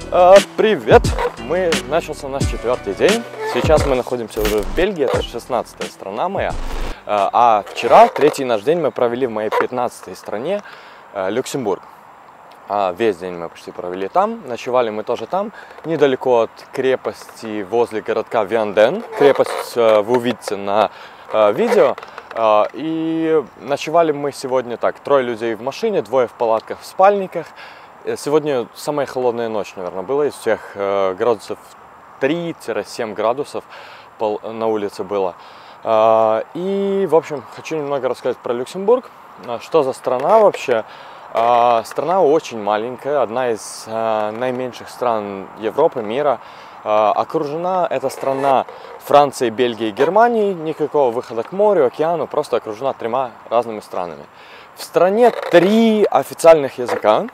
Привет! Начался наш 4-й день. Сейчас мы находимся уже в Бельгии, это 16-я страна моя. А вчера, 3-й наш день, мы провели в моей 15-й стране, Люксембург. Весь день мы почти провели там, ночевали мы тоже там, недалеко от крепости, возле городка Вианден. Крепость вы увидите на видео. И ночевали мы сегодня так, 3 людей в машине, 2 в палатках, в спальниках. Сегодня самая холодная ночь, наверное, была из всех, градусов 3-7 градусов на улице было. И, в общем, хочу немного рассказать про Люксембург. Что за страна вообще? Страна очень маленькая, одна из наименьших стран Европы, мира. Окружена эта страна Францией, Бельгией, Германией. Никакого выхода к морю, океану, просто окружена 3 разными странами. В стране 3 официальных языка.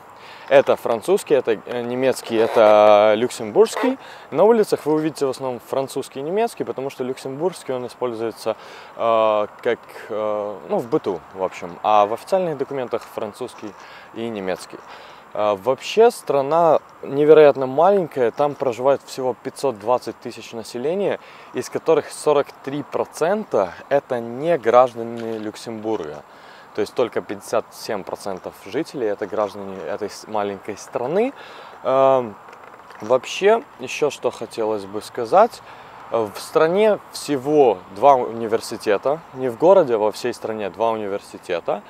Это французский, это немецкий, это люксембургский. На улицах вы увидите в основном французский и немецкий, потому что люксембургский он используется как в быту, в общем. А в официальных документах французский и немецкий. Вообще страна невероятно маленькая, там проживает всего 520 тысяч населения, из которых 43% это не граждане Люксембурга. То есть только 57% жителей это граждане этой маленькой страны. Вообще, еще что хотелось бы сказать. В стране всего 2 университета. Не в городе, а во всей стране 2 университета.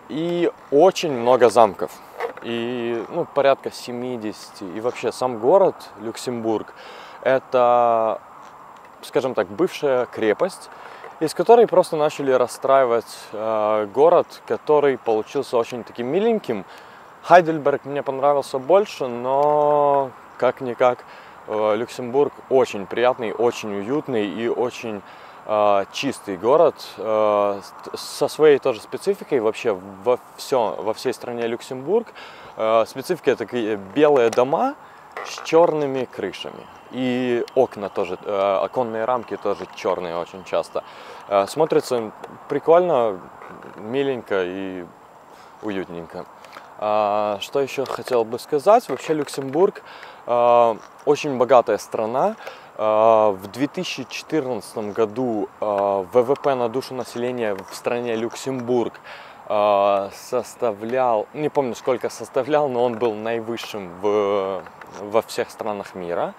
И очень много замков. И порядка 70. И вообще сам город Люксембург это, скажем так, бывшая крепость, из которой просто начали расстраивать город, который получился очень таким миленьким. Хайдельберг мне понравился больше, но как-никак Люксембург очень приятный, очень уютный и очень чистый город со своей тоже спецификой вообще во всей стране Люксембург. Специфика — это такие белые дома с черными крышами. И окна тоже, оконные рамки тоже черные очень часто. Смотрится прикольно, миленько и уютненько. Что еще хотел бы сказать? Вообще Люксембург очень богатая страна. В 2014 году ВВП на душу населения в стране Люксембург составлял, не помню сколько составлял, но он был наивысшим во всех странах мира.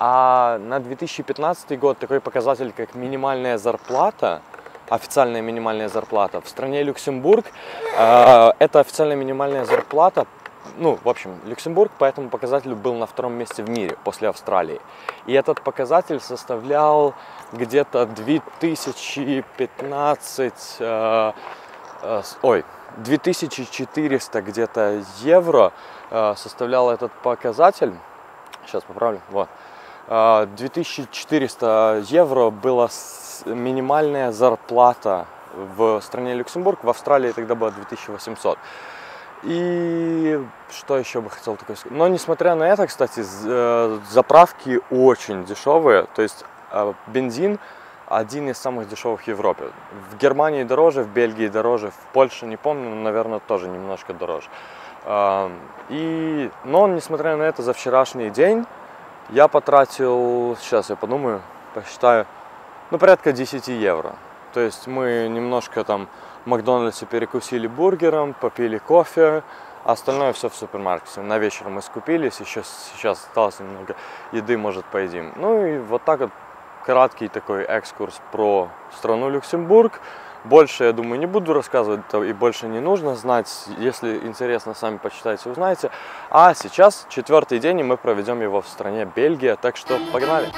А на 2015 год такой показатель, как минимальная зарплата, официальная минимальная зарплата в стране Люксембург, это официальная минимальная зарплата, в общем, Люксембург по этому показателю был на 2-м месте в мире после Австралии. И этот показатель составлял где-то 2400 где-то евро составлял этот показатель. Сейчас поправлю. Вот. 2400 евро была минимальная зарплата в стране Люксембург. В Австралии тогда было 2800. И что еще бы хотел такое сказать? Но несмотря на это, кстати, заправки очень дешевые. То есть бензин один из самых дешевых в Европе. В Германии дороже, в Бельгии дороже, в Польше не помню, но, наверное, тоже немножко дороже. Но несмотря на это, за вчерашний день я потратил, сейчас я подумаю, посчитаю, порядка 10 евро. То есть мы немножко там в Макдональдсе перекусили бургером, попили кофе, а остальное все в супермаркете. На вечер мы скупились, еще сейчас осталось немного еды, может, поедим. И вот так вот краткий такой экскурс про страну Люксембург. Больше, я думаю, не буду рассказывать, и больше не нужно знать. Если интересно, сами почитайте, узнаете. А сейчас 4-й день, и мы проведем его в стране Бельгия. Так что погнали!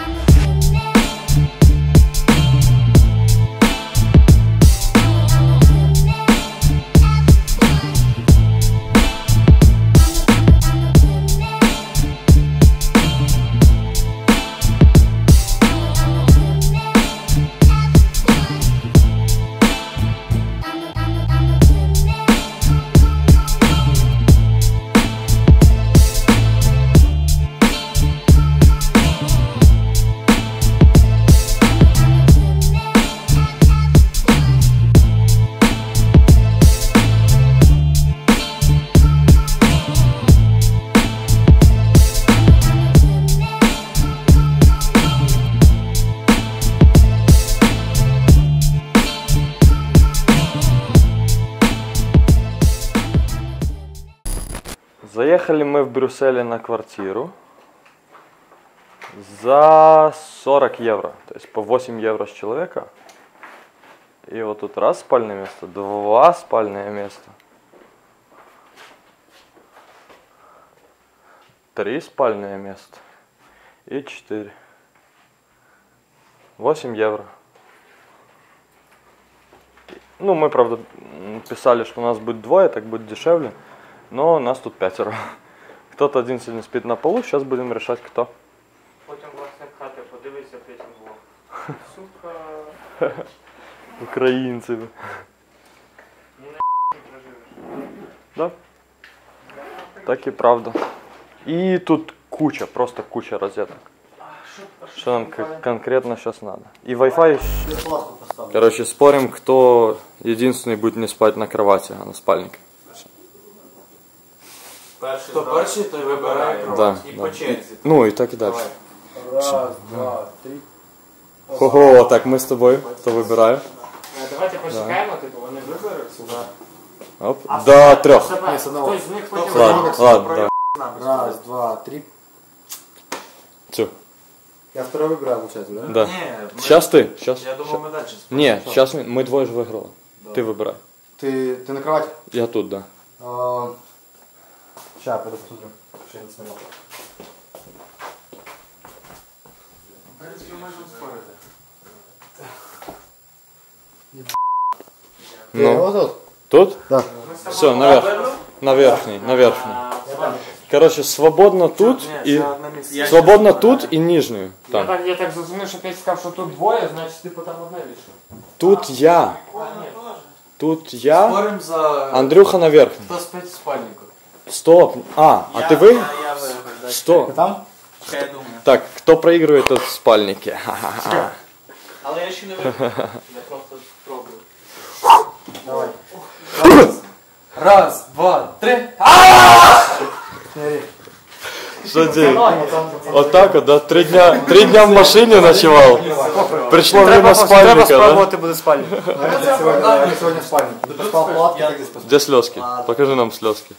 Заехали мы в Брюсселе на квартиру за 40 евро, то есть по 8 евро с человека. И вот тут раз спальное место, два спальное место, 3 спальное место и 4. 8 евро. Ну, мы, правда, писали, что у нас будет двое, так будет дешевле. Но нас тут 5. Кто-то один сегодня спит на полу, сейчас будем решать, кто. Потім власник хати подивися потім влог. Сука. Українці. Не проживеш. Да? Так и правда. И тут куча, просто куча розеток. Что нам конкретно сейчас надо? И Wi-Fi. Короче, спорим, кто единственный будет не спать на кровати, а на спальнике. Хто перший, той вибирає кровать. Да, І да. по черзі. Ну и так и дальше. Раз, два, три. Ого, так мы с тобой, кто выбираю? Давайте почекаємо, типу, вони виберуть сюди. Оп. До 3. Ні, з одного. Хтось з них потім Ладно, ладно, да. Раз, два, три. Всё. Я второй выбираю, получается, да? Да. Ні, Сейчас ты. Сейчас. я думав, ми далі. Не, сейчас мы двое же выиграли. Ты выбирай. Ты на кровати? Я тут, да. Сейчас, пойду посмотрю. Что я не смотрел. В принципі, можемо спорити. Ну. Вот тут? Тут? Да. Все, наверх. На верхний, на верхний. Короче, свободно тут и... Свободно тут и нижнюю. Там. Я так зрозумів, що Петя сказав, що тут двоє, значить, типу, там одне лише. Тут я. Тут я. Спорим за... Андрюха на верхний. Хто спить в спальнику? Стоп. А ты вы? Я виграв, да. Что? Там? Що я думаю. Так, кто проигрывает, тот в спальнике. Ха-ха-ха. Але я ще не виграв. Я просто спробую. Давай. Раз, два, три. Что делать? Вот так вот, да? 3 дня в машине ночевал. Пришло время спальника, да? Ты будешь спальник. Я сегодня в спальнике. Ты поспал в палатке, как здесь поспал? Где слезки? Покажи нам слезки.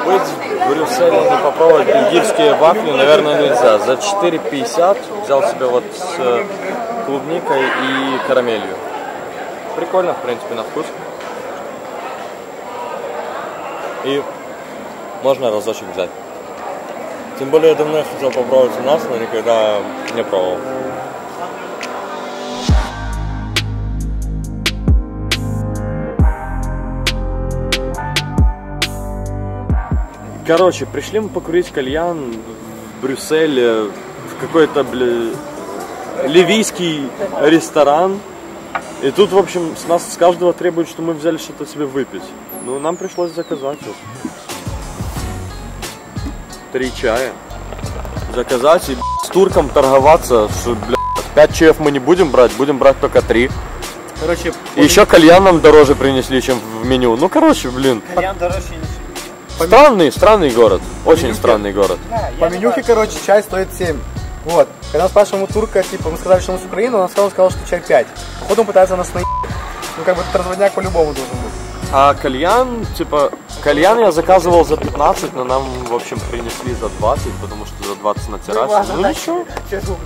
Быть в Брюсселе и попробовать бельгийские вафли, наверное, нельзя. За 4,50 взял себе вот с клубникой и карамелью. Прикольно, в принципе, на вкус. И можно разочек взять. Тем более, я давно хотел попробовать у нас, но никогда не пробовал. Короче, пришли мы покурить кальян в Брюсселе, в какой-то, ливийский ресторан. И тут, в общем, с нас с каждого требуют, что мы взяли что-то себе выпить. Ну, нам пришлось заказать вот 3 чая. Заказать и с турком торговаться, что, 5 чаев мы не будем брать только 3. Короче, И еще кальян нам дороже принесли, чем в меню. Ну, короче, кальян дороже не. Странный город. Очень странный город. По менюхе, короче, чай стоит 7. Вот. Когда спрашиваем у турка, типа, мы сказали, что мы с Украины, он сразу сказал, что чай 5. Потом пытается нас наебать. Ну, как бы, этот разводняк по-любому должен быть. А кальян, типа, кальян я заказывал за 15, но нам, в общем, принесли за 20, потому что за 20 на террасе. Ну ничего,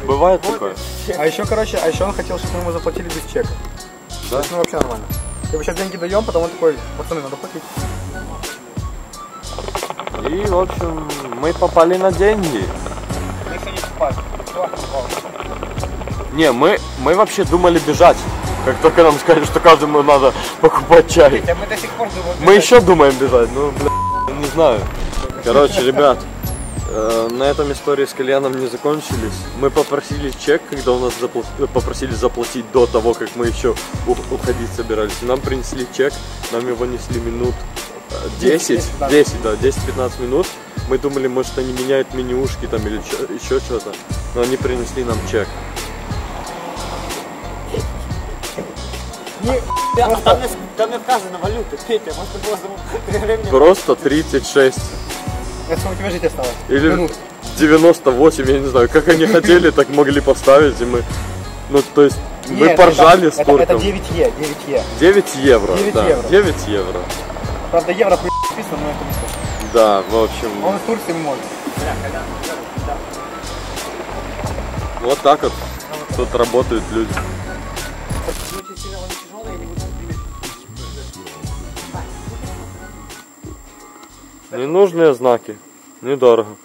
бывает такое. А еще, короче, он хотел, чтобы мы ему заплатили без чека. Да? То есть, ну, вообще нормально. Типа, сейчас деньги даем, потом он такой, пацаны, надо платить. И, в общем, мы попали на деньги. Мы еще не спали. Не, мы вообще думали бежать. Как только нам сказали, что каждому надо покупать чай. Хотя мы до сих пор думаем. Мы еще думаем бежать, ну, бля, не знаю. Короче, ребят, на этом истории с кальяном не закончились. Мы попросили чек, когда у нас попросили заплатить до того, как мы еще уходить собирались. И нам принесли чек, нам его несли минут 10-15 минут. Мы думали, может, они меняют менюшки там или еще что-то. Но они принесли нам чек. Там не вказано валюты, Петя, может было Просто 36. Я сколько у тебя жить осталось? Или Минут. 98, я не знаю, как они хотели, так могли поставить, и мы, ну, то есть, мы Нет, поржали с это турком. 9 Е. 9 евро, 9 да, евро. 9 евро. Правда, евро хуй написано, но это не то. Да, в общем, Он из Турции может. вот так вот тут работают люди. Ненужные знаки, недорого.